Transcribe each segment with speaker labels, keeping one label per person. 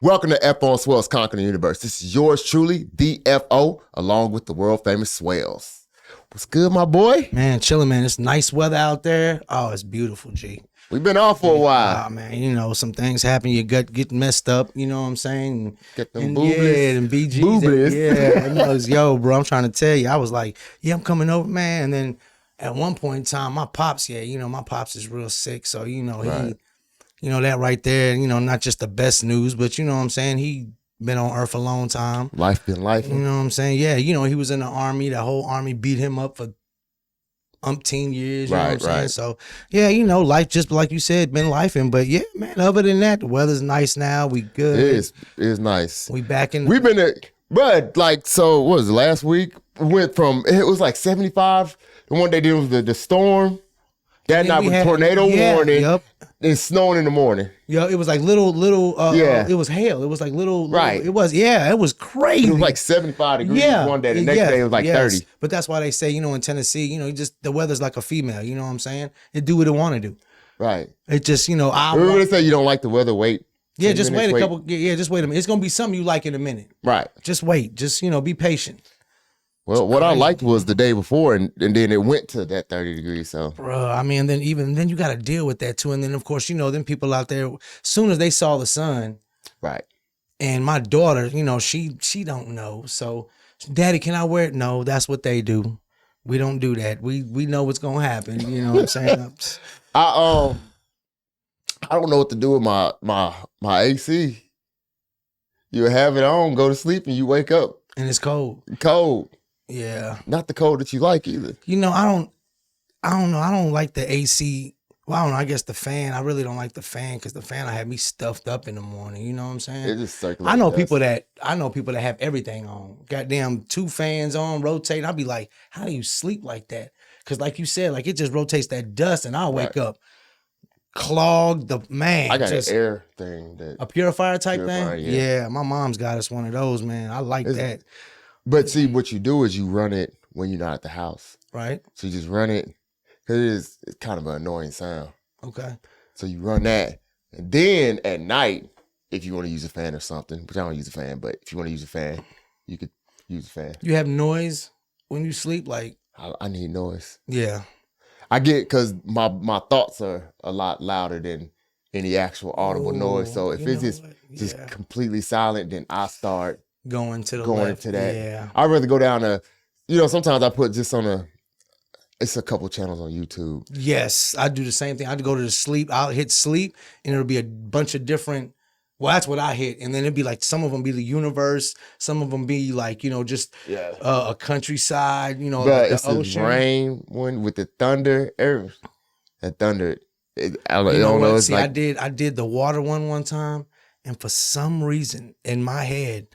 Speaker 1: Welcome to F on Swells Conquering the Universe. This is yours truly, the FO, along with the world famous Swells. What's good, my boy?
Speaker 2: Man, chilling, man. It's nice weather out there. Oh, it's beautiful, G.
Speaker 1: We've been off for a while.
Speaker 2: Oh, man, you know, some things happen. Your gut get messed up, you know what I'm saying?
Speaker 1: Get them
Speaker 2: Yeah,
Speaker 1: booblies.
Speaker 2: and BGs.
Speaker 1: Booblies.
Speaker 2: Yeah, and I was, yo, bro, I'm trying to tell you. I was like, yeah, I'm coming over, man. And then at one point in time, my pops, my pops is real sick. So,
Speaker 1: Right.
Speaker 2: that right there, not just the best news, but you know what I'm saying? He been on earth a long time.
Speaker 1: Life been life.
Speaker 2: You know what I'm saying? Yeah, he was in the army. The whole army beat him up for umpteen years. You know what I'm saying?
Speaker 1: Right.
Speaker 2: So, yeah, life just like you said, been lifing. But yeah, man, other than that, the weather's nice now. We good.
Speaker 1: It is nice.
Speaker 2: We back in.
Speaker 1: We've been at, but like, so what was it, last week? We went from, it was like 75. The one day there was the storm. That night was tornado warning.
Speaker 2: Yep.
Speaker 1: It's snowing in the morning.
Speaker 2: Yo, it was like little.
Speaker 1: Yeah.
Speaker 2: It was hail. It was like little.
Speaker 1: Right.
Speaker 2: It was crazy.
Speaker 1: It was like 75 degrees one day. The next day it was like 30.
Speaker 2: But that's why they say, in Tennessee, just the weather's like a female. You know what I'm saying? It do what it want to do.
Speaker 1: Right.
Speaker 2: It just,
Speaker 1: Remember they say you don't like the weather, wait.
Speaker 2: Yeah, just wait a couple. Yeah, just wait a minute. It's gonna be something you like in a minute.
Speaker 1: Right.
Speaker 2: Just wait. Just be patient.
Speaker 1: Well, what I liked was the day before, and then it went to that 30 degrees. So,
Speaker 2: Bro, I mean, then you got to deal with that too. And then of course, then people out there, as soon as they saw the sun,
Speaker 1: right.
Speaker 2: and my daughter, she don't know. So, Daddy, can I wear it? No, that's what they do. We don't do that. We know what's gonna happen. You know what I'm saying?
Speaker 1: I don't know what to do with my AC. You have it on, go to sleep, and you wake up
Speaker 2: And it's cold.
Speaker 1: cold.
Speaker 2: Yeah.
Speaker 1: Not the cold that you like either.
Speaker 2: I don't know. I don't like the AC. Well, I don't know. I guess the fan. I really don't like the fan because the fan will have me stuffed up in the morning. You know what I'm saying?
Speaker 1: It just circulates.
Speaker 2: I know people that have everything on. Goddamn 2 fans on, rotating. I'll be like, how do you sleep like that? Because like you said, like it just rotates that dust and I'll wake up clogged.
Speaker 1: I got an air thing.
Speaker 2: A purifier type
Speaker 1: Purifier,
Speaker 2: thing?
Speaker 1: yeah.
Speaker 2: Yeah, my mom's got us one of those, man. I like that.
Speaker 1: But see, what you do is you run it when you're not at the house.
Speaker 2: Right?
Speaker 1: So you just run it, because it's kind of an annoying sound.
Speaker 2: Okay.
Speaker 1: So you run that. And then at night, if you want to use a fan or something, which I don't use a fan, but if you want to use a fan, you could use a fan.
Speaker 2: You have noise when you sleep? Like,
Speaker 1: I need noise.
Speaker 2: yeah.
Speaker 1: I get, because my thoughts are a lot louder than any actual audible noise. So if it's just completely silent, then I start
Speaker 2: going to
Speaker 1: that.
Speaker 2: Yeah.
Speaker 1: I'd rather go down to, sometimes I put just it's a couple channels on YouTube.
Speaker 2: Yes, I do the same thing. I go to the sleep. I'll hit sleep, and it'll be a bunch of different. Well, that's what I hit, and then it'd be like some of them be the universe, some of them be like just a countryside.
Speaker 1: But
Speaker 2: like
Speaker 1: it's
Speaker 2: the ocean.
Speaker 1: The rain one with the thunder. That thunder. I don't
Speaker 2: what?
Speaker 1: know. It's
Speaker 2: See,
Speaker 1: like
Speaker 2: I did the water one time, and for some reason in my head,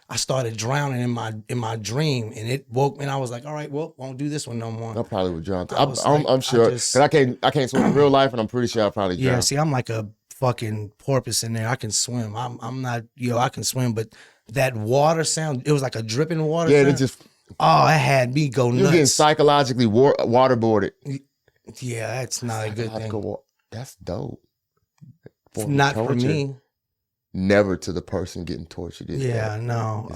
Speaker 2: I started drowning in my dream, and it woke me. And I was like, "All right, well, won't do this one no more."
Speaker 1: I probably would drown.
Speaker 2: I'm
Speaker 1: I'm sure, because I can't swim in real life, and I'm pretty sure I probably drown.
Speaker 2: Yeah, see, I'm like a fucking porpoise in there. I can swim. I'm not, I can swim, but that water sound, it was like a dripping water sound.
Speaker 1: It just,
Speaker 2: it had me go nuts.
Speaker 1: You're getting psychologically waterboarded.
Speaker 2: Yeah, that's not a good thing.
Speaker 1: That's dope.
Speaker 2: Not for me.
Speaker 1: Never to the person getting tortured.
Speaker 2: Yeah, no.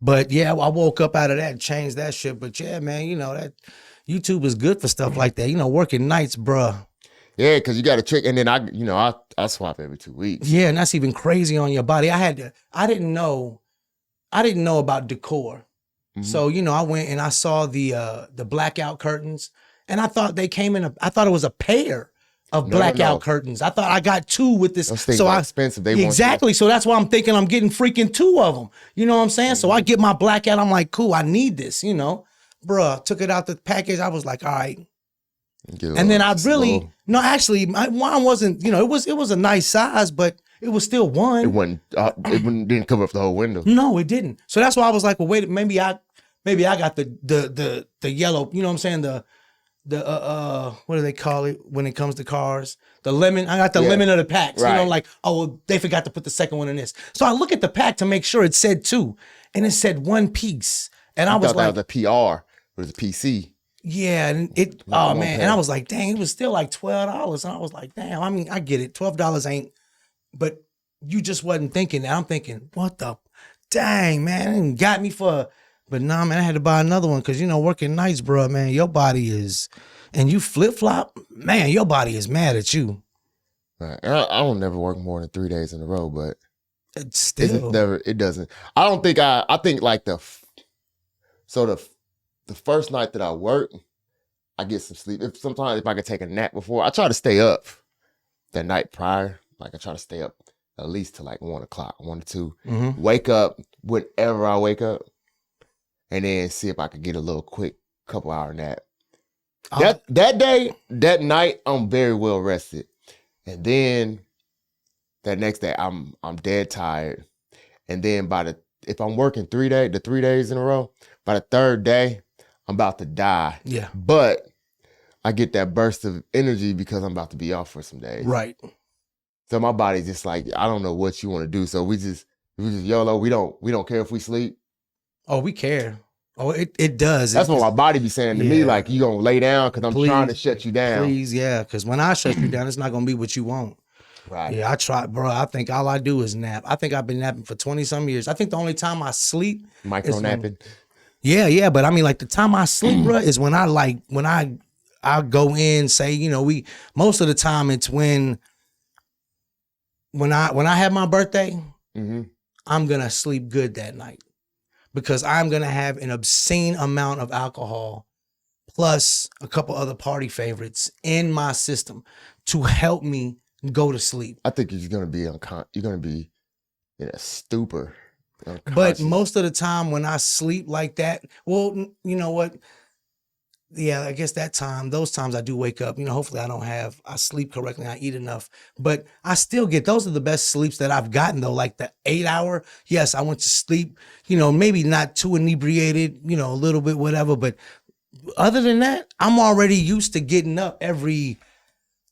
Speaker 2: But yeah, I woke up out of that and changed that shit. But yeah, man, that YouTube is good for stuff like that. Working nights, bruh.
Speaker 1: Yeah, because you got to trick, and then I swap every 2 weeks.
Speaker 2: Yeah, and that's even crazy on your body. I didn't know about decor. Mm-hmm. So, I went and I saw the blackout curtains, and I thought they came in I thought it was a pair of blackout curtains. I thought I got 2 with this.
Speaker 1: Those things are expensive.
Speaker 2: Exactly. So that's why I'm thinking I'm getting freaking 2 of them. You know what I'm saying? Mm-hmm. So I get my blackout. I'm like, cool, I need this, Bruh, took it out the package. I was like, all right. And then actually, mine wasn't, it was a nice size, but it was still one.
Speaker 1: It didn't cover up the whole window.
Speaker 2: No, it didn't. So that's why I was like, well, wait, maybe I got the yellow, you know what I'm saying? The what do they call it when it comes to cars? The lemon. I got the lemon of the packs.
Speaker 1: Right.
Speaker 2: Like, oh, well, they forgot to put the second one in this. So I look at the pack to make sure it said 2, and it said 1 piece. And I was like,
Speaker 1: that was a PR, it was a PC.
Speaker 2: Yeah, and man, and I was like, dang, it was still like $12, and I was like, damn. I mean, I get it, $12 ain't, but you just wasn't thinking that. I'm thinking, what the dang, man, it got me for. But nah, man, I had to buy another one because, you know, working nights, bro, man, your body is, and you flip-flop, man, your body is mad at you.
Speaker 1: Right. I don't never work more than 3 days in a row, but
Speaker 2: still.
Speaker 1: It doesn't. I don't think I think like the first night that I work, I get some sleep. Sometimes if I could take a nap before, I try to stay up that night prior. Like I try to stay up at least till like 1 o'clock, 1 to 2.
Speaker 2: Mm-hmm.
Speaker 1: Wake up whenever I wake up. And then see if I could get a little quick couple hour nap. That night, I'm very well rested. And then that next day, I'm dead tired. And then if I'm working 3 days in a row, by the third day, I'm about to die.
Speaker 2: Yeah.
Speaker 1: But I get that burst of energy because I'm about to be off for some days.
Speaker 2: Right.
Speaker 1: So my body's just like, I don't know what you want to do. So we just YOLO. We don't care if we sleep.
Speaker 2: Oh, we care. Oh, it does.
Speaker 1: That's what my body be saying to me, like, you gonna lay down because I'm trying to shut you down.
Speaker 2: Please, yeah, because when I shut you down, it's not gonna be what you want.
Speaker 1: Right.
Speaker 2: Yeah, I try, bro. I think all I do is nap. I think I've been napping for 20-some years. I think the only time I sleep
Speaker 1: micro napping.
Speaker 2: Yeah, but I mean, like the time I sleep, bro, is when I go in, say, you know, most of the time it's when I have my birthday, I'm gonna sleep good that night. Because I'm going to have an obscene amount of alcohol plus a couple other party favorites in my system to help me go to sleep.
Speaker 1: I think you're going to be in a stupor.
Speaker 2: But most of the time when I sleep like that, well, you know what? Yeah, I guess those times I do wake up, you know, hopefully I sleep correctly, I eat enough, but I still those are the best sleeps that I've gotten though, like the 8 hour, yes, I went to sleep, you know, maybe not too inebriated, you know, a little bit, whatever, but other than that, I'm already used to getting up every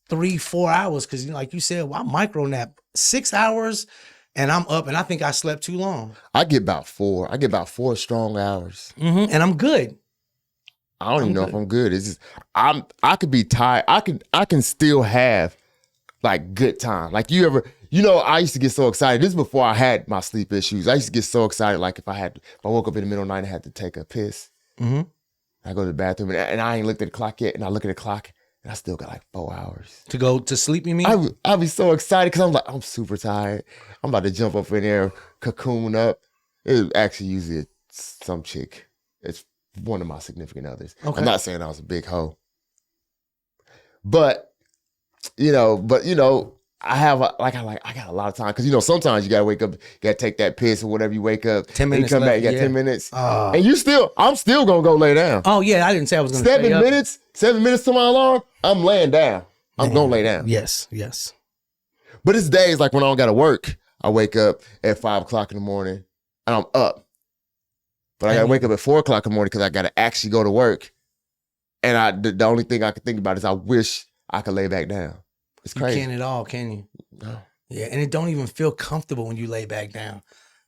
Speaker 2: 3-4 hours, because, you know, like you said, well, I micro nap 6 hours, and I'm up, and I think I slept too long.
Speaker 1: I get about 4 strong hours.
Speaker 2: And I'm good.
Speaker 1: I don't even know if I'm good. It's just I could be tired. I can still have like good time. Like I used to get so excited. This is before I had my sleep issues. I used to get so excited. Like if I woke up in the middle of the night and had to take a piss. I go to the bathroom and I ain't looked at the clock yet. And I look at the clock and I still got like 4 hours
Speaker 2: to go to sleep. You mean?
Speaker 1: I'd be so excited because I'm like, I'm super tired. I'm about to jump up in there, cocoon up. It's actually usually some chick. It's one of my significant others. Okay. I'm not saying I was a big hoe. But I got a lot of time. Because, sometimes you got to wake up, you got to take that piss or whatever, you wake up.
Speaker 2: 10 minutes
Speaker 1: you come back, you got 10 minutes. And I'm still going to go lay down.
Speaker 2: Oh, yeah, I didn't say I was going to
Speaker 1: 7 minutes to my alarm, I'm laying down. I'm going to lay down.
Speaker 2: Yes.
Speaker 1: But it's days like when I don't got to work, I wake up at 5 o'clock in the morning and I'm up. But I got to wake up at 4 o'clock in the morning because I got to actually go to work. And the only thing I can think about is I wish I could lay back down. It's crazy.
Speaker 2: You can't at all, can you?
Speaker 1: No.
Speaker 2: Yeah, and it don't even feel comfortable when you lay back down.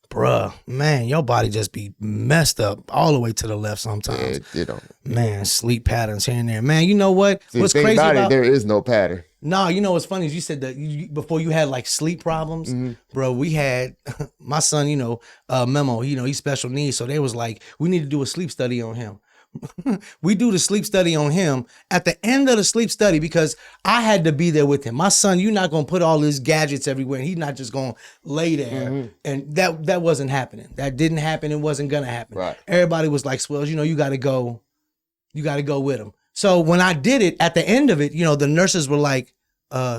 Speaker 2: Bruh, man, your body just be messed up all the way to the left sometimes.
Speaker 1: Yeah, it don't.
Speaker 2: Man, sleep patterns here and there. Man, you know what?
Speaker 1: See, what's crazy about it, there is no pattern.
Speaker 2: No, you know what's funny is you said that before you had like sleep problems, bro. We had my son, Memo. He's special needs, so they was like, we need to do a sleep study on him. We do the sleep study on him at the end of the sleep study because I had to be there with him. My son, you're not gonna put all his gadgets everywhere. He's not just gonna lay there, and that wasn't happening. That didn't happen. It wasn't gonna happen.
Speaker 1: Right.
Speaker 2: Everybody was like, "Swells, you got to go with him." So when I did it, at the end of it, the nurses were like,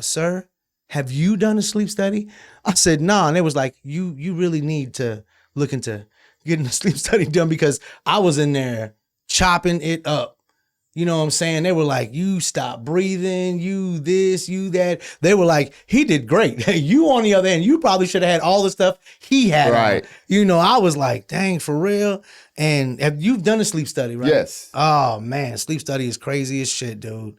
Speaker 2: sir, have you done a sleep study? I said, no. And they was like, you really need to look into getting a sleep study done because I was in there chopping it up. You know what I'm saying? They were like, you stop breathing, you this, you that. They were like, he did great. You on the other end, you probably should have had all the stuff he had.
Speaker 1: Right.
Speaker 2: I was like, dang, for real? And you've done a sleep study, right?
Speaker 1: Yes.
Speaker 2: Oh, man, sleep study is crazy as shit, dude.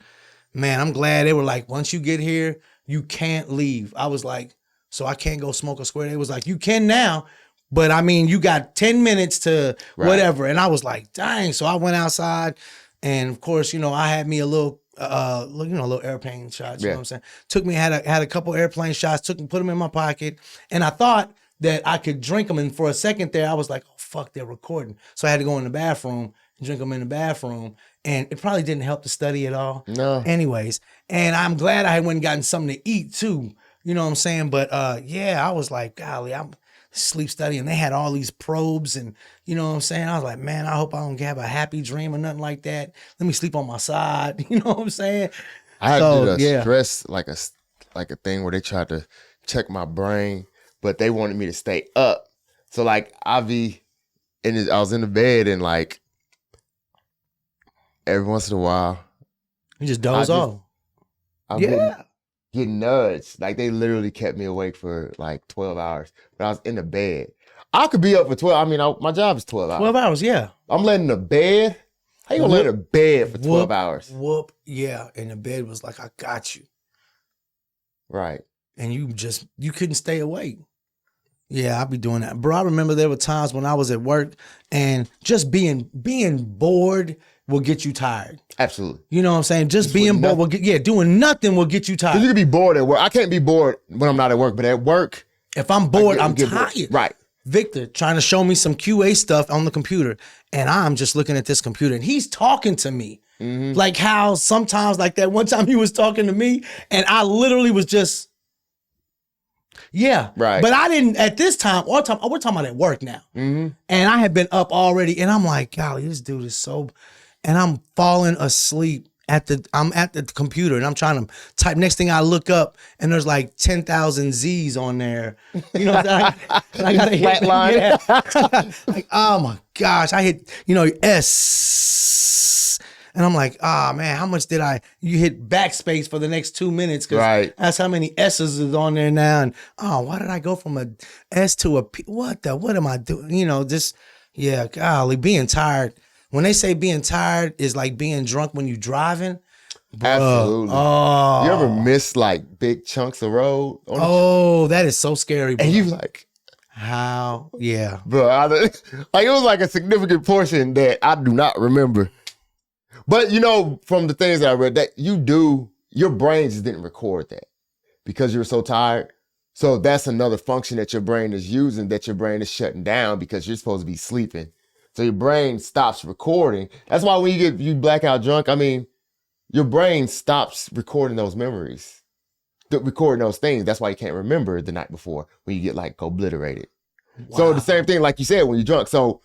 Speaker 2: Man, I'm glad they were like, once you get here, you can't leave. I was like, so I can't go smoke a square? They was like, you can now, but I mean, you got 10 minutes to whatever. And I was like, dang. So I went outside and of course, I had me a little little airplane shots. You know what I'm saying? Took me, had a couple airplane shots. Put them in my pocket, and I thought that I could drink them. And for a second there, I was like, "Oh fuck, they're recording." So I had to go in the bathroom and drink them in the bathroom, and it probably didn't help the study at all.
Speaker 1: No.
Speaker 2: Anyways, and I'm glad I went and gotten something to eat too. You know what I'm saying? But I was like, golly, I'm sleep study, and they had all these probes, and you know what I'm saying? I was like, man, I hope I don't have a happy dream or nothing like that. Let me sleep on my side. You know what I'm saying?
Speaker 1: I had to do a stress, like a thing where they tried to check my brain, but they wanted me to stay up. So like I was in the bed, and like every once in a while,
Speaker 2: you just doze off.
Speaker 1: Get nudged. Like they literally kept me awake for like 12 hours. But I was in the bed. I could be up for 12. I mean, my job is 12 hours.
Speaker 2: 12 hours, yeah.
Speaker 1: I'm laying in the bed. How you gonna lay in the bed for 12 hours?
Speaker 2: Yeah. And the bed was like, I got you.
Speaker 1: Right.
Speaker 2: And you couldn't stay awake. Yeah, I'd be doing that. Bro, I remember there were times when I was at work and just being bored will get you tired.
Speaker 1: Absolutely.
Speaker 2: You know what I'm saying? Just being bored will doing nothing will get you tired.
Speaker 1: You can be bored at work. I can't be bored when I'm not at work, but at work.
Speaker 2: If I'm bored, I'm tired.
Speaker 1: Bored. Right.
Speaker 2: Victor trying to show me some QA stuff on the computer, and I'm just looking at this computer, and he's talking to me. Mm-hmm. Like how sometimes, like that one time he was talking to me, and I literally was just, right. But I didn't, at this time, we're talking about at work now. Mm-hmm. And I had been up already, and I'm like, golly, this dude is so... And I'm falling asleep I'm at the computer, and I'm trying to type. Next thing I look up, and there's like 10,000 Z's on there. You know, I got a flat line. Yeah. Like, oh my gosh, I hit, S. And I'm like, man, how much did you hit backspace for the next 2 minutes? Because that's how many S's is on there now. And why did I go from a S to a P? What am I doing? Golly, being tired. When they say being tired is like being drunk when you're driving.
Speaker 1: Absolutely. Oh. You ever miss like big chunks of road?
Speaker 2: That is so scary, bro.
Speaker 1: And you like,
Speaker 2: how? Yeah.
Speaker 1: Bro, it was like a significant portion that I do not remember. But from the things that I read, that your brain just didn't record that because you're so tired. So that's another function that your brain is using, that your brain is shutting down because you're supposed to be sleeping. So your brain stops recording. That's why when you blackout drunk, I mean, your brain stops recording those memories, recording those things. That's why you can't remember the night before when you get like obliterated. Wow. So the same thing, like you said, when you're drunk. So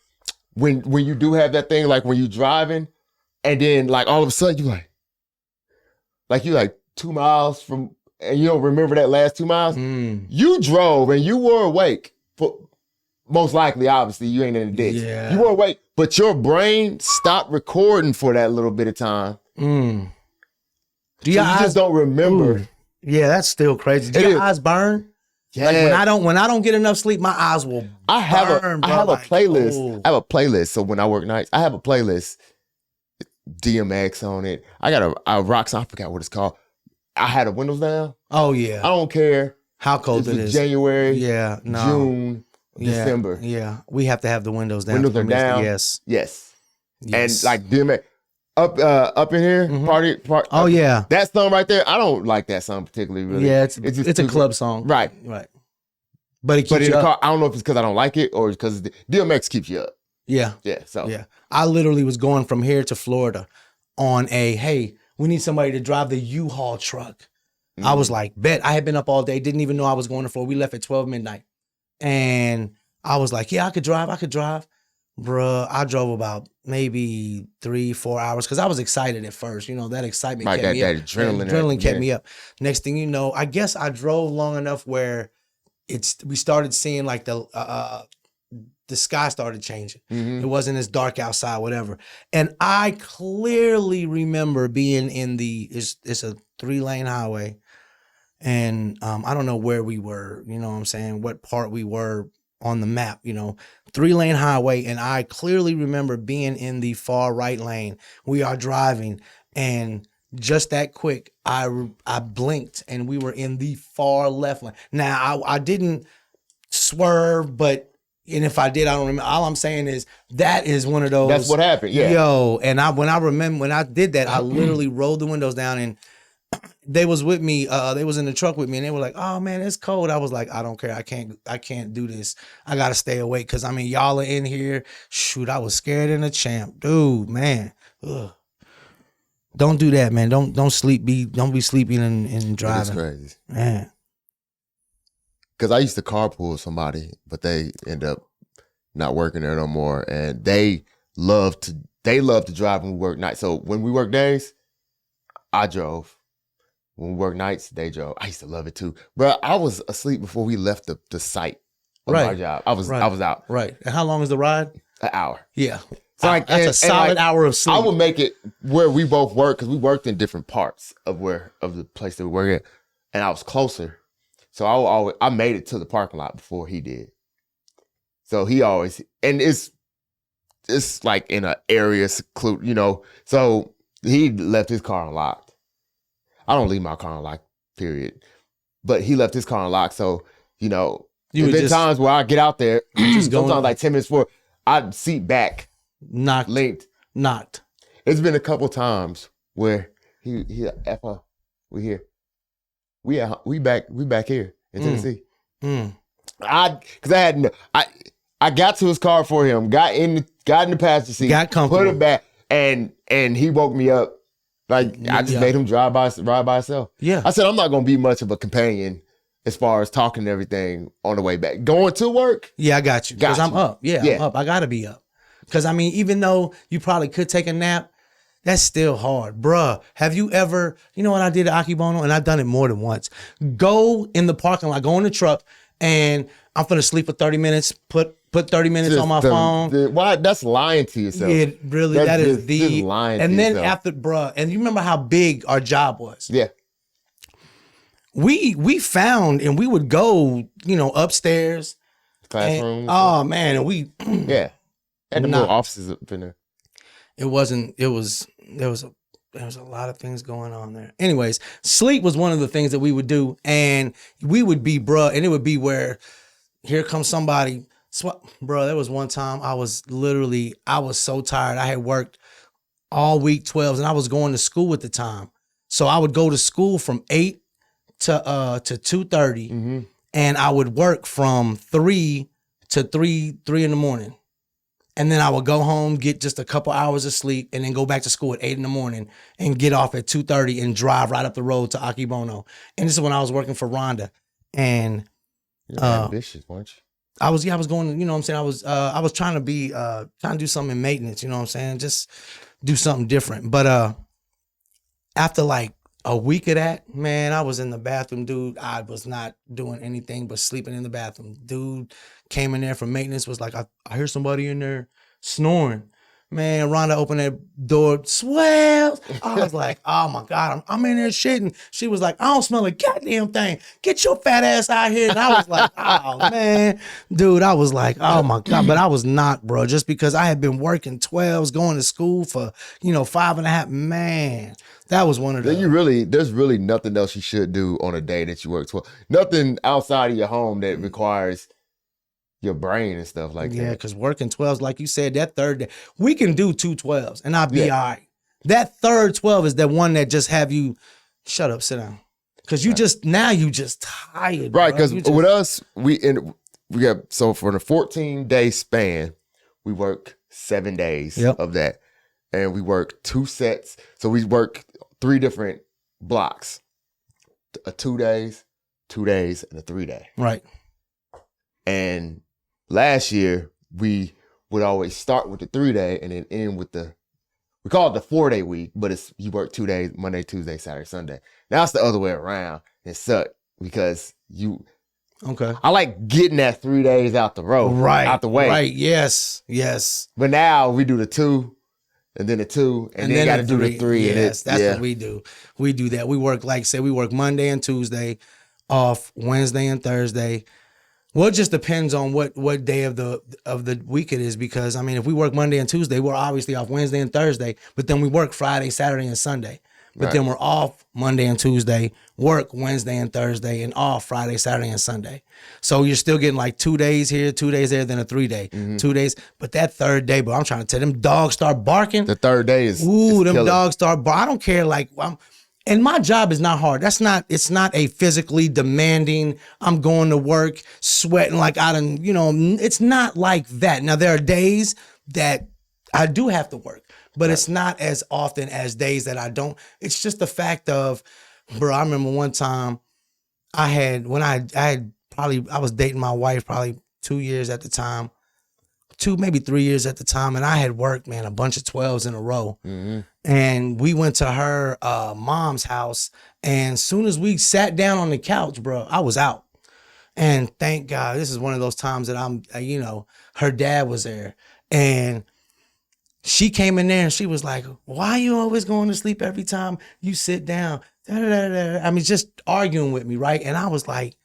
Speaker 1: when you do have that thing, like when you're driving, and then like all of a sudden you like 2 miles from, and you don't remember that last 2 miles. You drove and you were awake for. Most likely, obviously, you ain't in the ditch. Yeah. You were awake, but your brain stopped recording for that little bit of time. You just don't remember.
Speaker 2: Ooh. Yeah, that's still crazy. Do your eyes burn? Yeah. Like when I don't get enough sleep, my eyes will burn. I have a
Speaker 1: playlist. Oh. I have a playlist. So when I work nights, I have a playlist. DMX on it. I got a rock song. I forgot what it's called. I had the windows down.
Speaker 2: Oh yeah.
Speaker 1: I don't care
Speaker 2: how cold it is.
Speaker 1: January. Yeah. No. June. December.
Speaker 2: Yeah. We have to have the windows down.
Speaker 1: Windows are down. Yes. And like DMX up in here, party.
Speaker 2: Oh yeah.
Speaker 1: That song right there, I don't like that song particularly, really.
Speaker 2: Yeah, it's a club song.
Speaker 1: Right.
Speaker 2: But it keeps you up.
Speaker 1: I don't know if it's because I don't like it or because DMX keeps you up.
Speaker 2: Yeah.
Speaker 1: Yeah. So
Speaker 2: I literally was going from here to Florida on hey, we need somebody to drive the U-Haul truck. I was like, bet. I had been up all day, didn't even know I was going to Florida. We left at 12 midnight. And I was like, yeah, I could drive. Bruh, I drove about maybe 3-4 hours because I was excited at first. That excitement kept me up. Adrenaline kept me up. Next thing you know, I guess I drove long enough where we started seeing like the sky started changing. It wasn't as dark outside, whatever. And I clearly remember being in it's a 3-lane highway. And I don't know where we were, you know what I'm saying, what part we were on the map, 3-lane highway. And I clearly remember being in the far right lane. We are driving, and just that quick, I blinked and we were in the far left lane. Now, I didn't swerve, but And if I did, I don't remember. All I'm saying is that is one of those.
Speaker 1: That's what happened. Yeah.
Speaker 2: Yo, and when I did that, I literally rolled the windows down, and they was with me. They was in the truck with me, and they were like, "Oh man, it's cold." I was like, "I don't care. I can't do this. I gotta stay awake because I mean, y'all are in here. Shoot, I was scared in a champ, dude. Man, ugh. Don't do that, man. Don't don't be sleeping and driving.
Speaker 1: That's crazy,
Speaker 2: man.
Speaker 1: Because I used to carpool somebody, but they end up not working there no more, and they love to drive when we work nights. So when we work days, I drove. When we work nights, they drove. I used to love it too. But I was asleep before we left the site of my job. I was out.
Speaker 2: Right. And how long is the ride?
Speaker 1: An hour.
Speaker 2: Yeah.
Speaker 1: So like,
Speaker 2: that's a solid hour of sleep.
Speaker 1: I would make it where we both work because we worked in different parts of the place that we work at, and I was closer. So I made it to the parking lot before he did. So he always, and it's like in an area secluded, you know. So he left his car unlocked. I don't leave my car unlocked, period. But he left his car unlocked. So, you know, there's been times where I get out there, sometimes like 10 minutes before, I'd seat back, linked. It's been a couple times where he we here. We back here in Tennessee. Because I got to his car for him, got in the passenger seat,
Speaker 2: got comfortable,
Speaker 1: put it back, and he woke me up. Like I just made him ride by himself.
Speaker 2: Yeah,
Speaker 1: I said I'm not gonna be much of a companion as far as talking and everything on the way back. Going to work.
Speaker 2: Yeah, I got you. Because I'm up. Yeah, I'm up. I gotta be up. Because I mean, even though you probably could take a nap, that's still hard. Bruh, have you ever, you know what I did at Akibono? And I've done it more than once. Go in the parking lot, go in the truck, and I'm finna sleep for 30 minutes, put 30 minutes on my phone.
Speaker 1: Why? That's lying to yourself.
Speaker 2: It really, that is
Speaker 1: just lying
Speaker 2: and
Speaker 1: to
Speaker 2: then
Speaker 1: yourself.
Speaker 2: after, bruh, and you remember how big our job was?
Speaker 1: Yeah.
Speaker 2: We found, and we would go, you know, upstairs.
Speaker 1: Classrooms.
Speaker 2: Oh, man, and we.
Speaker 1: Yeah. And the little offices up in there.
Speaker 2: There was a lot of things going on there. Anyways, sleep was one of the things that we would do, and we would be, bruh, and it would be where here comes somebody. Bruh, there was one time I was so tired. I had worked all week 12s, and I was going to school at the time. So I would go to school from 8 to 2:30, and I would work from 3 to 3 in the morning. And then I would go home, get just a couple hours of sleep, and then go back to school at 8 in the morning and get off at 2:30 and drive right up the road to Akibono. And this is when I was working for Rhonda. And
Speaker 1: you're ambitious, weren't you?
Speaker 2: I was going, you know what I'm saying? I was trying to do something in maintenance, you know what I'm saying? Just do something different. But after like a week of that, man, I was in the bathroom, dude. I was not doing anything but sleeping in the bathroom. Dude came in there from maintenance, was like, I hear somebody in there snoring. Man, Rhonda opened that door, swells. I was like, oh my God, I'm in there shitting. She was like, I don't smell a goddamn thing. Get your fat ass out here. And I was like, oh man. Dude, I was like, oh my God. But I was not, bro, just because I had been working 12s, going to school for, 5.5. Man, that was one of the.
Speaker 1: There's really nothing else you should do on a day that you work 12. Nothing outside of your home that requires your brain and stuff like that.
Speaker 2: Yeah, because working 12s, like you said, that third day, we can do 2 12s and I'll be all right. That third 12 is the one that just have you, shut up, sit down. Because you just tired.
Speaker 1: Right, because with us, we got, so for the 14-day span, we work 7 days of that. And we work 2 sets. So we work 3 different blocks. A 2 days, 2 days, and a 3-day.
Speaker 2: Right.
Speaker 1: And last year, we would always start with the 3-day and then end with we call it the 4-day week, but you work 2 days, Monday, Tuesday, Saturday, Sunday. Now it's the other way around. It sucked because I like getting that 3 days out the road, out the way.
Speaker 2: Right, yes.
Speaker 1: But now we do the 2 and then the 2 and then got to do the 3.
Speaker 2: Yes, that's what we do. We do that. We work, like say, we work Monday and Tuesday, off Wednesday and Thursday. Well, it just depends on what day of the week it is, because I mean, if we work Monday and Tuesday, we're obviously off Wednesday and Thursday, but then we work Friday, Saturday, and Sunday. But then we're off Monday and Tuesday, work Wednesday and Thursday, and off Friday, Saturday, and Sunday. So you're still getting like 2 days here, 2 days there, then a 3 day, 2 days. But that third day, I'm trying to tell them dogs start barking.
Speaker 1: The third day is
Speaker 2: them dogs start barking. I don't care. Like, and my job is not hard. It's not a physically demanding, I'm going to work, sweating like it's not like that. Now, there are days that I do have to work, but it's not as often as days that I don't. It's just the fact of, bro, I remember one time I was dating my wife probably 2 years at the time, maybe 3 years at the time. And I had worked, man, a bunch of 12s in a row. Mm-hmm. And we went to her mom's house. And as soon as we sat down on the couch, bro, I was out. And thank God, this is one of those times that her dad was there. And she came in there and she was like, why are you always going to sleep every time you sit down? I mean, just arguing with me, right? And I was like,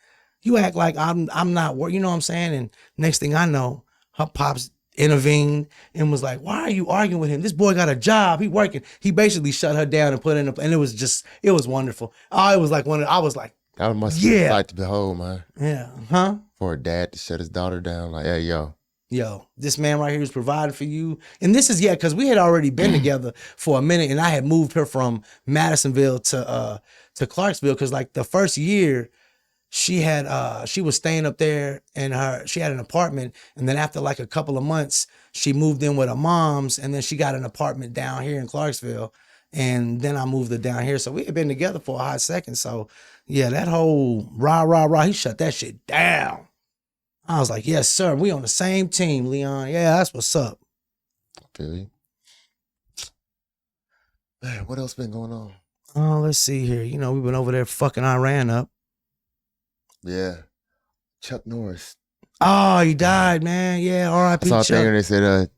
Speaker 2: you act like I'm not working, you know what I'm saying? And next thing I know, her pops intervened and was like, why are you arguing with him? This boy got a job, he working. He basically shut her down and and it was wonderful. Oh, it was like I was like,
Speaker 1: that must be a sight to behold, man.
Speaker 2: Yeah, huh?
Speaker 1: For a dad to shut his daughter down, like, hey,
Speaker 2: yo, this man right here is providing for you. And this is, because we had already been together for a minute, and I had moved her from Madisonville to Clarksville, because like the first year, she was staying up there, and she had an apartment, and then after like a couple of months, she moved in with her mom's, and then she got an apartment down here in Clarksville, and then I moved her down here. So we had been together for a hot second. So yeah, that whole rah, he shut that shit down. I was like, yes, sir. We on the same team, Leon. Yeah, that's what's up.
Speaker 1: I feel you. Man, what else been going on?
Speaker 2: Oh, let's see here. We've been over there fucking Iran up.
Speaker 1: Yeah. Chuck Norris.
Speaker 2: Oh, he died, man. Yeah, R.I.P.
Speaker 1: I saw
Speaker 2: Chuck.
Speaker 1: a thing and they said,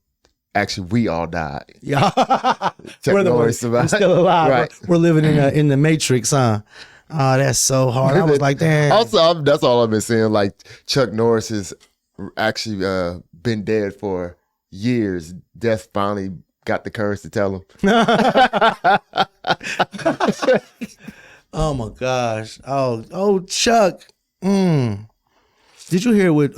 Speaker 1: actually, we all died.
Speaker 2: Yeah.
Speaker 1: Chuck Norris survived.
Speaker 2: We're still alive.
Speaker 1: Right.
Speaker 2: We're living in the Matrix, huh? Oh, that's so hard. I was like, damn.
Speaker 1: Also, that's all I've been seeing. Like, Chuck Norris has actually been dead for years. Death finally got the courage to tell him.
Speaker 2: Oh my gosh. Oh, Chuck. Did you hear what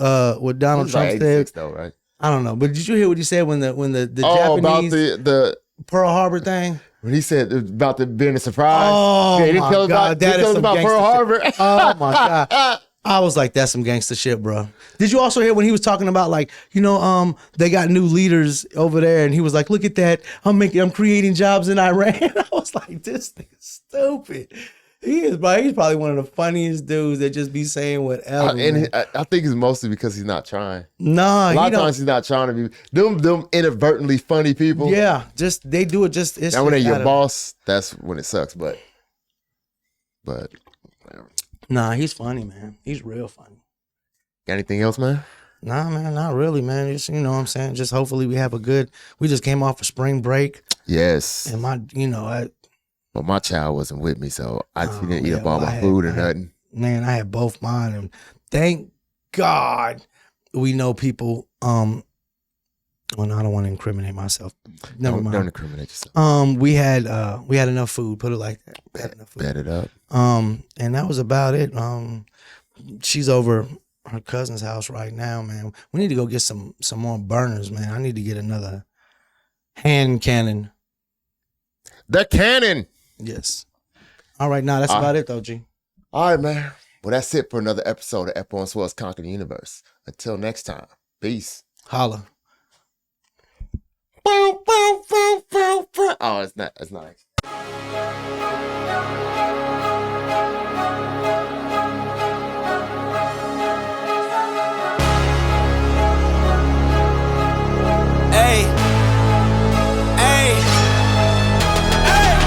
Speaker 2: Donald Trump said?
Speaker 1: Though, right?
Speaker 2: I don't know, but did you hear what he said when the Japanese
Speaker 1: about the
Speaker 2: Pearl Harbor thing?
Speaker 1: When he said about the being a surprise.
Speaker 2: Oh,
Speaker 1: yeah, he didn't tell
Speaker 2: God, that is some
Speaker 1: about
Speaker 2: gangster
Speaker 1: Pearl Harbor.
Speaker 2: Oh my God. I was like, that's some gangster shit, bro. Did you also hear when he was talking about like, they got new leaders over there, and he was like, look at that, I'm creating jobs in Iran. I was like, this thing is stupid. He's probably one of the funniest dudes that just be saying whatever.
Speaker 1: I think it's mostly because he's not trying.
Speaker 2: Nah,
Speaker 1: a lot of times he's not trying to be them inadvertently funny people.
Speaker 2: Yeah, they do it just. It's
Speaker 1: now when they're your boss, that's when it sucks. But whatever.
Speaker 2: Nah, he's funny, man. He's real funny.
Speaker 1: Got anything else, man?
Speaker 2: Nah, man, not really, man. Just, what I'm saying. Just hopefully we just came off a spring break.
Speaker 1: Yes.
Speaker 2: And
Speaker 1: Well, my child wasn't with me, so he didn't eat up all my food or nothing.
Speaker 2: Man, I had both mine, and thank God we know people. Well, no, I don't want to incriminate myself. Never mind.
Speaker 1: Don't incriminate yourself.
Speaker 2: We had enough food. Put it like that.
Speaker 1: Bet it up.
Speaker 2: And that was about it. She's over her cousin's house right now, man. We need to go get some more burners, man. I need to get another hand cannon.
Speaker 1: The cannon.
Speaker 2: Yes. All right, now that's about it though, G.
Speaker 1: All right, man. Well, that's it for another episode of Epo and Swell's Conquer the Universe. Until next time, peace.
Speaker 2: Holla.
Speaker 1: Oh, it's not. It's nice.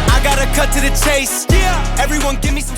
Speaker 3: I gotta cut to the chase. Yeah. Everyone give me some